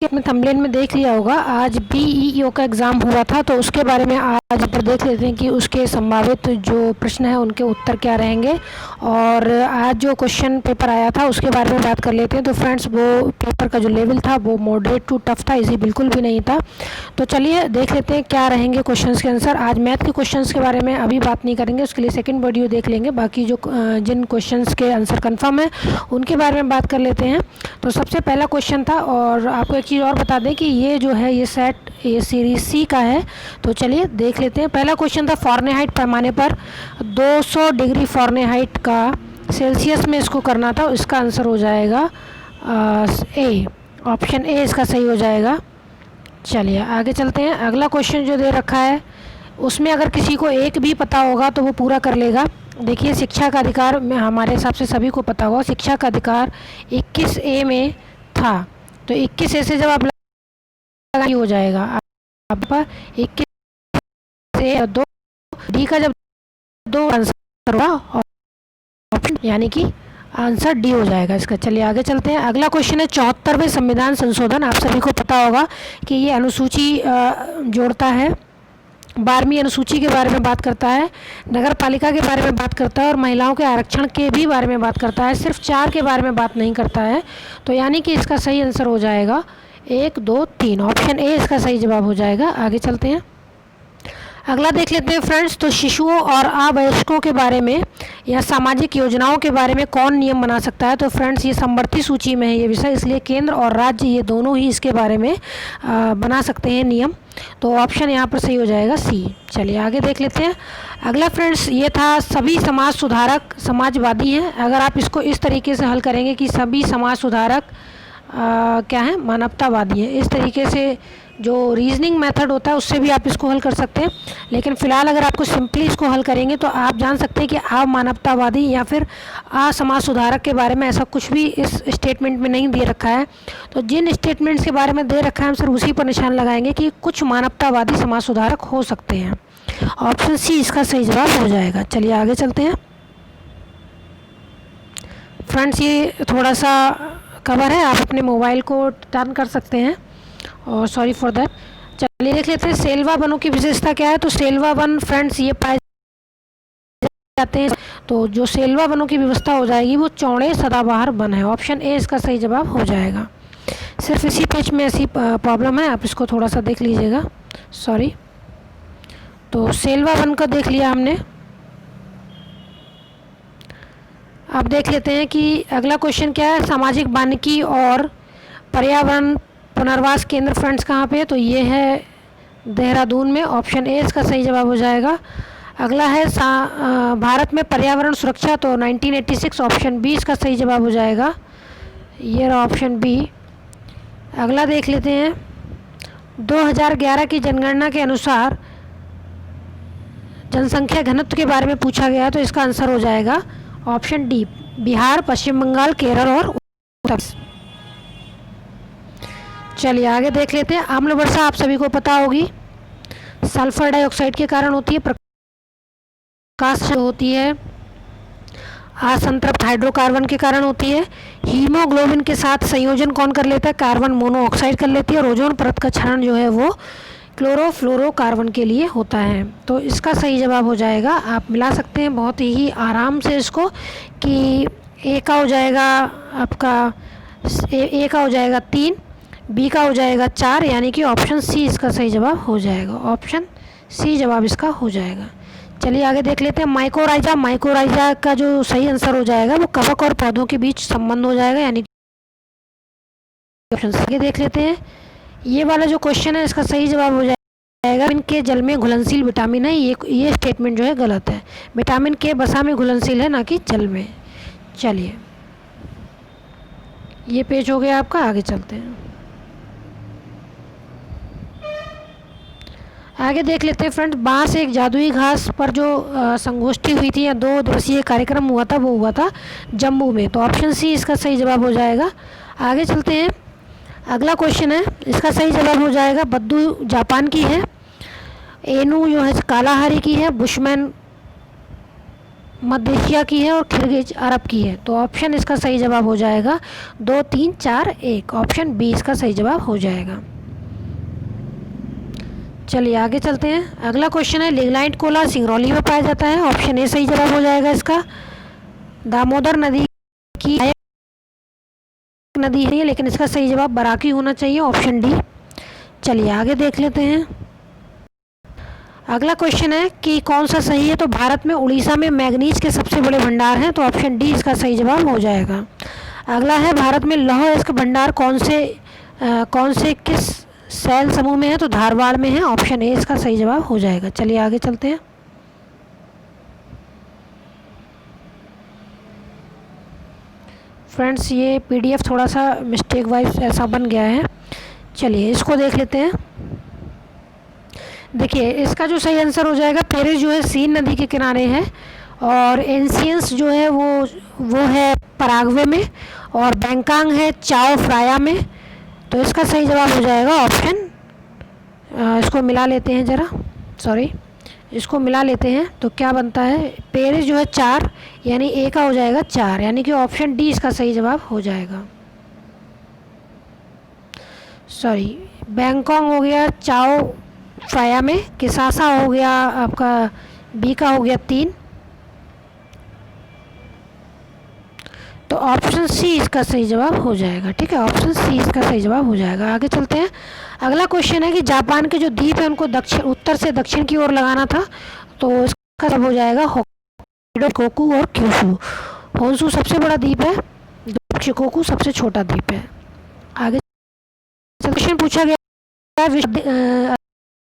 आपने थंबनेल में देख लिया होगा, आज बीईओ का एग्ज़ाम हुआ था, तो उसके बारे में आज पर देख लेते हैं कि उसके संभावित जो प्रश्न हैं उनके उत्तर क्या रहेंगे। और आज जो क्वेश्चन पेपर आया था उसके बारे में बात कर लेते हैं। तो फ्रेंड्स, वो पेपर का जो लेवल था वो मॉडरेट टू टफ था, इजी बिल्कुल भी नहीं था। तो चलिए देख लेते हैं क्या रहेंगे क्वेश्चंस के आंसर। आज मैथ के क्वेश्चंस के बारे में अभी बात नहीं करेंगे, उसके लिए सेकंड वीडियो देख लेंगे। बाकी जो जिन क्वेश्चंस के आंसर कंफर्म है उनके बारे में बात कर लेते हैं। तो सबसे पहला क्वेश्चन था, और आपको एक चीज़ और बता दें कि ये जो है ये सीरीज सी का है। तो चलिए देख लेते हैं। पहला क्वेश्चन था, फ़ारेनहाइट पैमाने पर 200 डिग्री फ़ारेनहाइट का सेल्सियस में इसको करना था। इसका आंसर हो जाएगा ए, ऑप्शन ए इसका सही हो जाएगा। चलिए आगे चलते हैं। अगला क्वेश्चन जो दे रखा है उसमें अगर किसी को एक भी पता होगा तो वो पूरा कर लेगा। देखिए, शिक्षा का अधिकार में हमारे हिसाब से सभी को पता होगा, शिक्षा का अधिकार 21A में था। तो 21A से जब आप लगा हो जाएगा आप पर 21 से 2 डी का जब 2 आंसर हुआ, ऑप्शन यानी कि आंसर डी हो जाएगा इसका। चलिए आगे चलते हैं। अगला क्वेश्चन है 74वें संविधान संशोधन। आप सभी को पता होगा कि ये अनुसूची जोड़ता है, 12वीं अनुसूची के बारे में बात करता है, नगर पालिका के बारे में बात करता है और महिलाओं के आरक्षण के भी बारे में बात करता है। सिर्फ 4 के बारे में बात नहीं करता है। तो यानी कि इसका सही आंसर हो जाएगा 1, 2, 3, ऑप्शन ए इसका सही जवाब हो जाएगा। आगे चलते हैं। अगला देख लेते हैं फ्रेंड्स। तो शिशुओं और अवयस्कों के बारे में या सामाजिक योजनाओं के बारे में कौन नियम बना सकता है। तो फ्रेंड्स, ये समवर्ती सूची में है ये विषय, इसलिए केंद्र और राज्य ये दोनों ही इसके बारे में बना सकते हैं नियम। तो ऑप्शन यहाँ पर सही हो जाएगा सी। चलिए आगे देख लेते हैं। अगला फ्रेंड्स, ये था सभी समाज सुधारक समाजवादी हैं। अगर आप इसको इस तरीके से हल करेंगे कि सभी समाज सुधारक क्या है, मानवतावादी है, इस तरीके से जो रीजनिंग मेथड होता है उससे भी आप इसको हल कर सकते हैं। लेकिन फ़िलहाल अगर आपको सिंपली इसको हल करेंगे तो आप जान सकते हैं कि आप मानवतावादी या फिर समाज सुधारक के बारे में ऐसा कुछ भी इस स्टेटमेंट में नहीं दे रखा है। तो जिन स्टेटमेंट्स के बारे में दे रखा है हम सिर्फ उसी पर निशान लगाएंगे कि कुछ मानवतावादी समाज सुधारक हो सकते हैं। ऑप्शन सी इसका सही जवाब हो जाएगा। चलिए आगे चलते हैं। फ्रेंड्स, ये थोड़ा सा कवर है, आप अपने मोबाइल को टर्न कर सकते हैं, और सॉरी फॉर दैट। चलिए देख लेते हैं सेल्वा वनों की विशेषता क्या है। तो सेल्वा वन फ्रेंड्स ये पाए जाते हैं, तो जो सेल्वा वनों की व्यवस्था हो जाएगी वो चौड़े सदाबहार वन है। ऑप्शन ए इसका सही जवाब हो जाएगा। सिर्फ इसी पेज में ऐसी प्रॉब्लम है, आप इसको थोड़ा सा देख लीजिएगा, सॉरी। तो सेल्वा वन का देख लिया हमने। अब देख लेते हैं कि अगला क्वेश्चन क्या है। सामाजिक वानिकी और पर्यावरण पुनर्वास केंद्र फ्रेंड्स कहाँ पे है। तो ये है देहरादून में। ऑप्शन ए इसका सही जवाब हो जाएगा। अगला है भारत में पर्यावरण सुरक्षा, तो 1986, ऑप्शन बी इसका सही जवाब हो जाएगा। ये रहा ऑप्शन बी। अगला देख लेते हैं। 2011 की जनगणना के अनुसार जनसंख्या घनत्व के बारे में पूछा गया, तो इसका आंसर हो जाएगा ऑप्शन डी, बिहार, पश्चिम बंगाल, केरल और उत्तर। चलिए आगे देख लेते हैं। अम्ल वर्षा आप सभी को पता होगी, सल्फर डाइऑक्साइड के कारण होती है, प्रकाश होती है, असंतृप्त हाइड्रोकार्बन के कारण होती है। हीमोग्लोबिन के साथ संयोजन कौन कर लेता है, कार्बन मोनोऑक्साइड कर लेती है, और ओजोन परत का क्षरण जो है वो क्लोरोफ्लोरोकार्बन के लिए होता है। तो इसका सही जवाब हो जाएगा, आप मिला सकते हैं बहुत ही आराम से इसको, कि ए का हो जाएगा आपका, ए का हो जाएगा 3, बी का हो जाएगा 4, यानी कि ऑप्शन सी इसका सही जवाब हो जाएगा। ऑप्शन सी जवाब इसका हो जाएगा। चलिए आगे देख लेते हैं। माइकोराइजा का जो सही आंसर हो जाएगा वो कवक और पौधों के बीच संबंध हो जाएगा, यानी ऑप्शन सी। देख लेते हैं। ये वाला जो क्वेश्चन है इसका सही जवाब हो जाएगा, इनके जल में घुलनशील विटामिन है। ये स्टेटमेंट जो है गलत है। विटामिन के वसा में घुलनशील है, ना कि जल में। चलिए ये पेज हो गया आपका। आगे चलते हैं। आगे देख लेते हैं फ्रेंड्स। बांस एक जादुई घास पर जो संगोष्ठी हुई थी या 2 दिवसीय कार्यक्रम हुआ था, वो हुआ था जम्मू में। तो ऑप्शन सी इसका सही जवाब हो जाएगा। आगे चलते हैं। अगला क्वेश्चन है, इसका सही जवाब हो जाएगा बद्दू जापान की है, एनू जो है कालाहारी की है, बुशमैन मध्य एशिया की है और किर्गिज अरब की है। तो ऑप्शन इसका सही जवाब हो जाएगा 2 3 4 1, ऑप्शन बी इसका सही जवाब हो जाएगा। चलिए आगे चलते हैं। अगला क्वेश्चन है लिग्नाइट कोला सिंगरौली में पाया जाता है, ऑप्शन ए सही जवाब हो जाएगा इसका। दामोदर नदी की नदी है लेकिन इसका सही जवाब बराकी होना चाहिए, ऑप्शन डी। चलिए आगे देख लेते हैं। अगला क्वेश्चन है कि कौन सा सही है, तो भारत में उड़ीसा में मैग्नीज के सबसे बड़े भंडार हैं, तो ऑप्शन डी इसका सही जवाब हो जाएगा। अगला है भारत में लौह अयस्क भंडार कौन से किस शैल समूह में है, तो धारवाड़ में है, ऑप्शन ए इसका सही जवाब हो जाएगा। चलिए आगे चलते हैं। फ्रेंड्स ये पीडीएफ थोड़ा सा मिस्टेक वाइज ऐसा बन गया है, चलिए इसको देख लेते हैं। देखिए इसका जो सही आंसर हो जाएगा, पेरिस जो है सीन नदी के किनारे है और एंसियंस जो है वो है पराग्वे में और बैंकांग है चाओ फ्राया में। तो इसका सही जवाब हो जाएगा ऑप्शन, इसको मिला लेते हैं ज़रा, इसको मिला लेते हैं तो क्या बनता है, पेरिस जो है 4 यानी ए का हो जाएगा 4, यानी कि ऑप्शन डी इसका सही जवाब हो जाएगा। बैंकॉक हो गया चाओ फ्राया में, किसासा हो गया आपका बी का हो गया 3, तो ऑप्शन सी इसका सही जवाब हो जाएगा। ठीक है, ऑप्शन सी इसका सही जवाब हो जाएगा। आगे चलते हैं। अगला क्वेश्चन है कि जापान के जो द्वीप है उनको उत्तर से दक्षिण की ओर लगाना था, तो इसका जवाब हो जाएगा होक्काइडो, शिकोकू और क्यूशू। होन्शू सबसे बड़ा द्वीप है, शिकोकू सबसे छोटा द्वीप है। आगे क्वेश्चन पूछा गया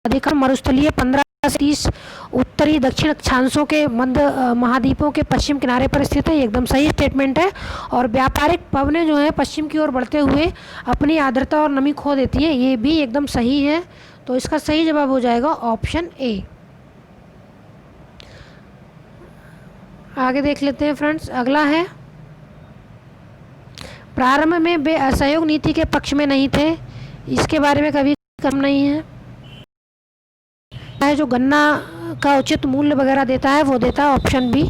अधिकतर मरुस्थलीय 15 से 30 उत्तरी दक्षिण अक्षांशों के मध्य महाद्वीपों के पश्चिम किनारे पर स्थित है, ये एकदम सही स्टेटमेंट है। और व्यापारिक पवनें जो है पश्चिम की ओर बढ़ते हुए अपनी आर्द्रता और नमी खो देती हैं, ये भी एकदम सही है। तो इसका सही जवाब हो जाएगा ऑप्शन ए। आगे देख लेते हैं फ्रेंड्स। अगला है प्रारंभ में वे असहयोग नीति के पक्ष में नहीं थे, इसके बारे में कभी कम नहीं है। जो गन्ना का उचित मूल्य वगैरह देता है वो देता है ऑप्शन बी,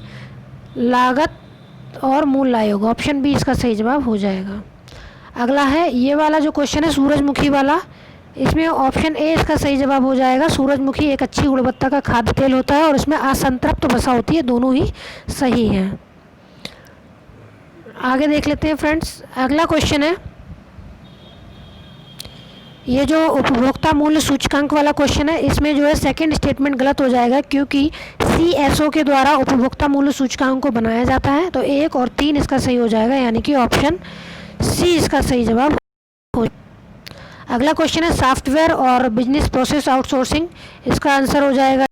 लागत और मूल्य आयोग, ऑप्शन बी इसका सही जवाब हो जाएगा। अगला है ये वाला जो क्वेश्चन है सूरजमुखी वाला, इसमें ऑप्शन ए इसका सही जवाब हो जाएगा। सूरजमुखी एक अच्छी गुणवत्ता का खाद्य तेल होता है और इसमें असंतृप्त वसा होती है, दोनों ही सही हैं। आगे देख लेते हैं फ्रेंड्स। अगला क्वेश्चन है ये जो उपभोक्ता मूल्य सूचकांक वाला क्वेश्चन है, इसमें जो है सेकंड स्टेटमेंट गलत हो जाएगा क्योंकि CSO के द्वारा उपभोक्ता मूल्य सूचकांक को बनाया जाता है। तो 1 और 3 इसका सही हो जाएगा, यानी कि ऑप्शन सी इसका सही जवाब हो। अगला क्वेश्चन है सॉफ्टवेयर और बिजनेस प्रोसेस आउटसोर्सिंग, इसका आंसर हो जाएगा।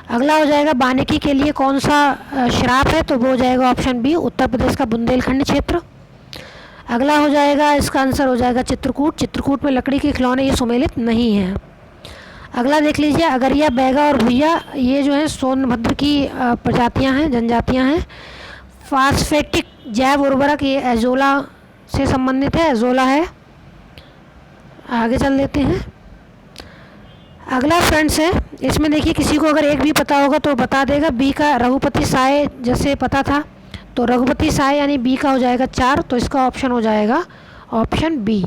अगला हो जाएगा वानिकी के लिए कौन सा श्राप है, तो वो हो जाएगा ऑप्शन बी, उत्तर प्रदेश का बुंदेलखंड क्षेत्र। अगला हो जाएगा, इसका आंसर हो जाएगा चित्रकूट में लकड़ी के खिलौने ये सुमेलित नहीं है। अगला देख लीजिए अगरिया, बैगा और भुइया, ये जो है सोनभद्र की प्रजातियां हैं, जनजातियां हैं। फास्फेटिक जैव उर्वरक ये एजोला से संबंधित है, एजोला है। आगे चल लेते हैं। अगला फ्रेंड्स है, इसमें देखिए किसी को अगर एक भी पता होगा तो बता देगा। बी का रघुपति साय जैसे पता था, तो रघुपति साय यानी बी का हो जाएगा 4, तो इसका ऑप्शन हो जाएगा ऑप्शन बी।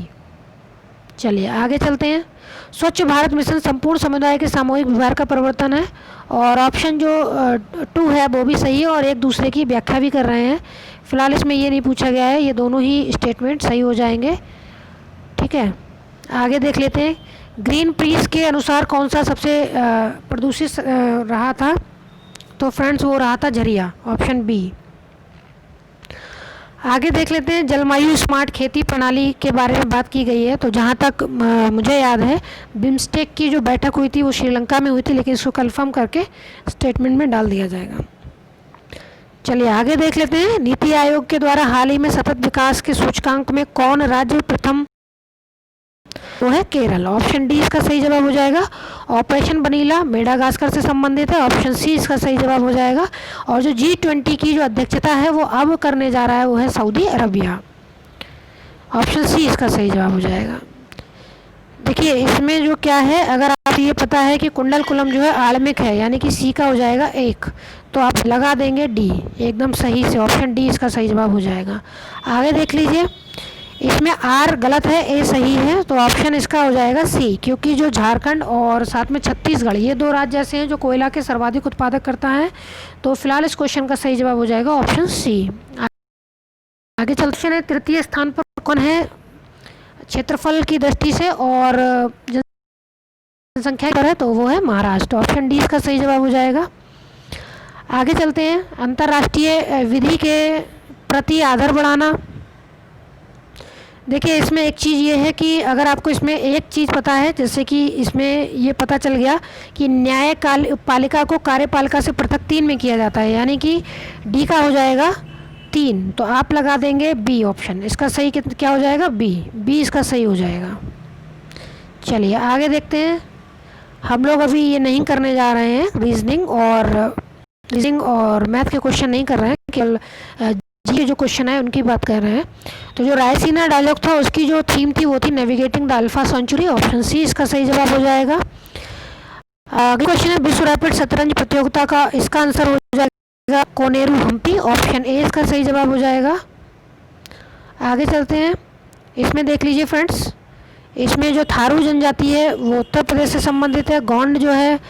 चलिए आगे चलते हैं। स्वच्छ भारत मिशन संपूर्ण समुदाय के सामूहिक व्यवहार का परिवर्तन है, और ऑप्शन जो 2 है वो भी सही है और एक दूसरे की व्याख्या भी कर रहे हैं। फिलहाल इसमें ये नहीं पूछा गया है, ये दोनों ही स्टेटमेंट सही हो जाएंगे। ठीक है, आगे देख लेते हैं। ग्रीन पीस के अनुसार कौन सा सबसे प्रदूषित रहा था, तो फ्रेंड्स वो रहा था झरिया, ऑप्शन बी। आगे देख लेते हैं। जलवायु स्मार्ट खेती प्रणाली के बारे में बात की गई है, तो जहाँ तक मुझे याद है बिम्स्टेक की जो बैठक हुई थी वो श्रीलंका में हुई थी, लेकिन इसको कंफर्म करके स्टेटमेंट में डाल दिया जाएगा। चलिए आगे देख लेते हैं। नीति आयोग के द्वारा हाल ही में सतत विकास के सूचकांक में कौन राज्य प्रथम, वो है केरल, ऑप्शन डी इसका सही जवाब हो जाएगा। ऑपरेशन बनीला मेडागास्कर से संबंधित है, ऑप्शन सी इसका सही जवाब हो जाएगा। और जो G20 की जो अध्यक्षता है वो अब करने जा रहा है वो है सऊदी अरबिया, ऑप्शन सी इसका सही जवाब हो जाएगा। देखिए इसमें जो क्या है, अगर आप ये पता है कि कुंडलकुलम जो है आड़मिक है, यानी कि सी का हो जाएगा 1, तो आप लगा देंगे डी एकदम सही से, ऑप्शन डी इसका सही जवाब हो जाएगा। आगे देख लीजिए, इसमें आर गलत है, ए सही है, तो ऑप्शन इसका हो जाएगा सी, क्योंकि जो झारखंड और साथ में छत्तीसगढ़ ये 2 राज्य ऐसे हैं जो कोयला के सर्वाधिक उत्पादक करता है। तो फिलहाल इस क्वेश्चन का सही जवाब हो जाएगा ऑप्शन सी। आगे चलते हैं, तृतीय स्थान पर कौन है क्षेत्रफल की दृष्टि से और जनसंख्या पर है, तो वो है महाराष्ट्र, ऑप्शन डी इसका सही जवाब हो जाएगा। आगे चलते हैं, अंतर्राष्ट्रीय विधि के प्रति आदर बढ़ाना। देखिए इसमें एक चीज़ ये है कि अगर आपको इसमें एक चीज़ पता है, जैसे कि इसमें ये पता चल गया कि न्यायपालिका को कार्यपालिका से पृथक 3 में किया जाता है, यानी कि डी का हो जाएगा 3, तो आप लगा देंगे बी ऑप्शन, इसका सही क्या हो जाएगा बी इसका सही हो जाएगा। चलिए आगे देखते हैं, हम लोग अभी ये नहीं करने जा रहे हैं रीजनिंग और मैथ के क्वेश्चन नहीं कर रहे हैं, केवल जी के जो क्वेश्चन है उनकी बात कर रहे हैं। तो जो रायसीना डायलॉग था उसकी जो थीम थी वो थी navigating the alpha century, option C इसका सही जवाब हो जाएगा। अगला क्वेश्चन है विश्व रैपिड शतरंज प्रतियोगिता का, इसका आंसर हो जाएगा कोनेरू हम्पी, ऑप्शन ए इसका सही जवाब हो जाएगा। आगे चलते हैं, इसमें देख लीजिए फ्रेंड्स, इसमें जो थारू जनजाति है वो उत्तर प्रदेश से संबंधित है। गोंड जो है,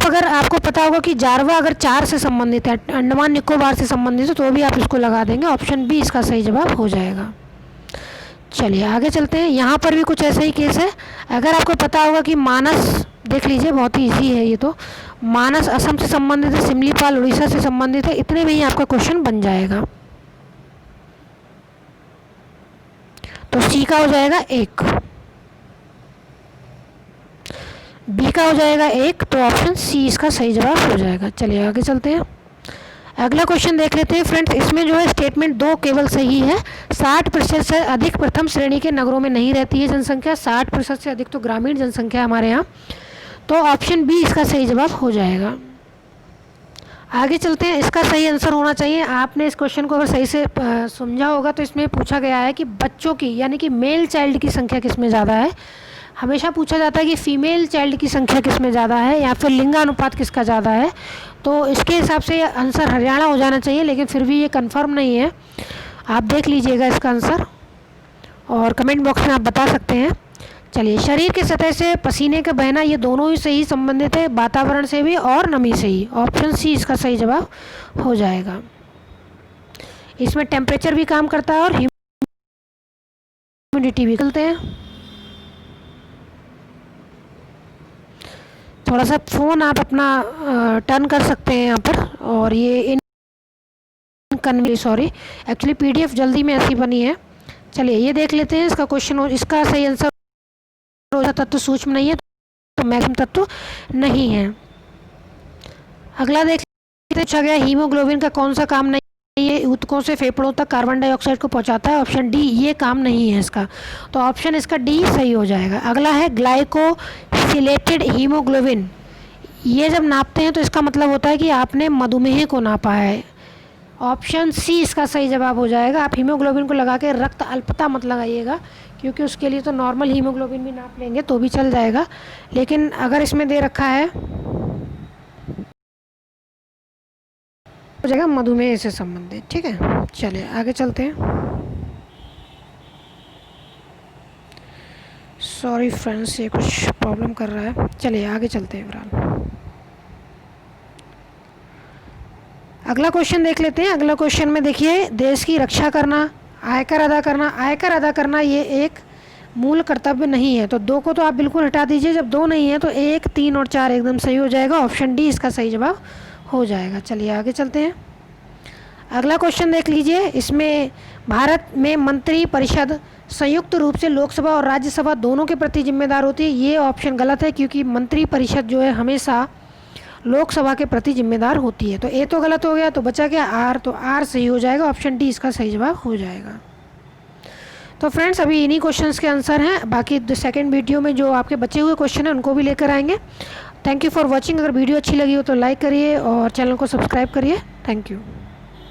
अगर आपको पता होगा कि जारवा अगर 4 से संबंधित है, अंडमान निकोबार से संबंधित है, तो भी आप इसको लगा देंगे, ऑप्शन बी इसका सही जवाब हो जाएगा। चलिए आगे चलते हैं, यहाँ पर भी कुछ ऐसा ही केस है। अगर आपको पता होगा कि मानस, देख लीजिए बहुत ही ईजी है ये तो, मानस असम से संबंधित है, सिमलीपाल उड़ीसा से संबंधित है, इतने में ही आपका क्वेश्चन बन जाएगा। तो सी का हो जाएगा 1, बी का हो जाएगा 1, तो ऑप्शन सी इसका सही जवाब हो जाएगा। चलिए आगे चलते हैं, अगला क्वेश्चन देख लेते हैं फ्रेंड्स। इसमें जो है स्टेटमेंट 2 केवल सही है, 60% से अधिक प्रथम श्रेणी के नगरों में नहीं रहती है जनसंख्या, 60% से अधिक तो ग्रामीण जनसंख्या हमारे यहाँ, तो ऑप्शन बी इसका सही जवाब हो जाएगा। आगे चलते हैं, इसका सही आंसर होना चाहिए, आपने इस क्वेश्चन को अगर सही से समझा होगा तो इसमें पूछा गया है कि बच्चों की यानी कि मेल चाइल्ड की संख्या किसमें ज़्यादा है। हमेशा पूछा जाता है कि फीमेल चाइल्ड की संख्या किसमें ज़्यादा है या फिर लिंगानुपात किसका ज़्यादा है, तो इसके हिसाब से आंसर हरियाणा हो जाना चाहिए, लेकिन फिर भी ये कंफर्म नहीं है। आप देख लीजिएगा इसका आंसर और कमेंट बॉक्स में आप बता सकते हैं। चलिए, शरीर की सतह से पसीने का बहना ये दोनों ही सही संबंधित है, वातावरण से भी और नमी से ही, ऑप्शन सी इसका सही जवाब हो जाएगा। इसमें टेम्परेचर भी काम करता है और ह्यूमिडिटी भी। चलते हैं, थोड़ा सा फ़ोन आप अपना टर्न कर सकते हैं यहाँ पर, और ये एक्चुअली PDF जल्दी में ऐसी बनी है। चलिए ये देख लेते हैं इसका क्वेश्चन, इसका सही आंसर तत्व सूक्ष्म नहीं है तो मैक्सिमम तत्व नहीं है। अगला देख पूछा गया, हीमोग्लोबिन का कौन सा काम नहीं है, ऊतकों से फेफड़ों तक कार्बन डाइऑक्साइड को पहुंचाता है, ऑप्शन डी ये काम नहीं है इसका, तो ऑप्शन इसका डी सही हो जाएगा। अगला है ग्लाइकोसिलेटेड हीमोग्लोबिन, ये जब नापते हैं तो इसका मतलब होता है कि आपने मधुमेह को नापा है, ऑप्शन सी इसका सही जवाब हो जाएगा। आप हीमोग्लोबिन को लगा के रक्त अल्पता मत लगाइएगा, क्योंकि उसके लिए तो नॉर्मल हीमोग्लोबिन भी नाप लेंगे तो भी चल जाएगा, लेकिन अगर इसमें दे रखा है हो जाएगा मधुमेह से संबंधित। ठीक है, चलिए आगे चलते हैं। सॉरी फ्रेंड्स, ये कुछ प्रॉब्लम कर रहा है, चलिए आगे चलते हैं। फिलहाल अगला क्वेश्चन देख लेते हैं। अगला क्वेश्चन में देखिए, देश की रक्षा करना, आयकर अदा करना ये एक मूल कर्तव्य नहीं है, तो 2 को तो आप बिल्कुल हटा दीजिए, जब 2 नहीं है तो 1, 3 और 4 एकदम सही हो जाएगा, ऑप्शन डी इसका सही जवाब हो जाएगा। चलिए आगे चलते हैं। अगला क्वेश्चन देख लीजिए, इसमें भारत में मंत्री परिषद संयुक्त रूप से लोकसभा और राज्यसभा दोनों के प्रति जिम्मेदार होती है, ये ऑप्शन गलत है, क्योंकि मंत्री परिषद जो है हमेशा लोकसभा के प्रति जिम्मेदार होती है, तो ए तो गलत हो गया, तो बचा क्या आर, तो आर सही हो जाएगा, ऑप्शन डी इसका सही जवाब हो जाएगा। तो फ्रेंड्स अभी इन्हीं क्वेश्चंस के आंसर हैं, बाकी सेकंड वीडियो में जो आपके बचे हुए क्वेश्चन हैं उनको भी लेकर आएंगे। Thank you for watching. अगर वीडियो अच्छी लगी हो तो लाइक करिए और चैनल को सब्सक्राइब करिए। Thank you.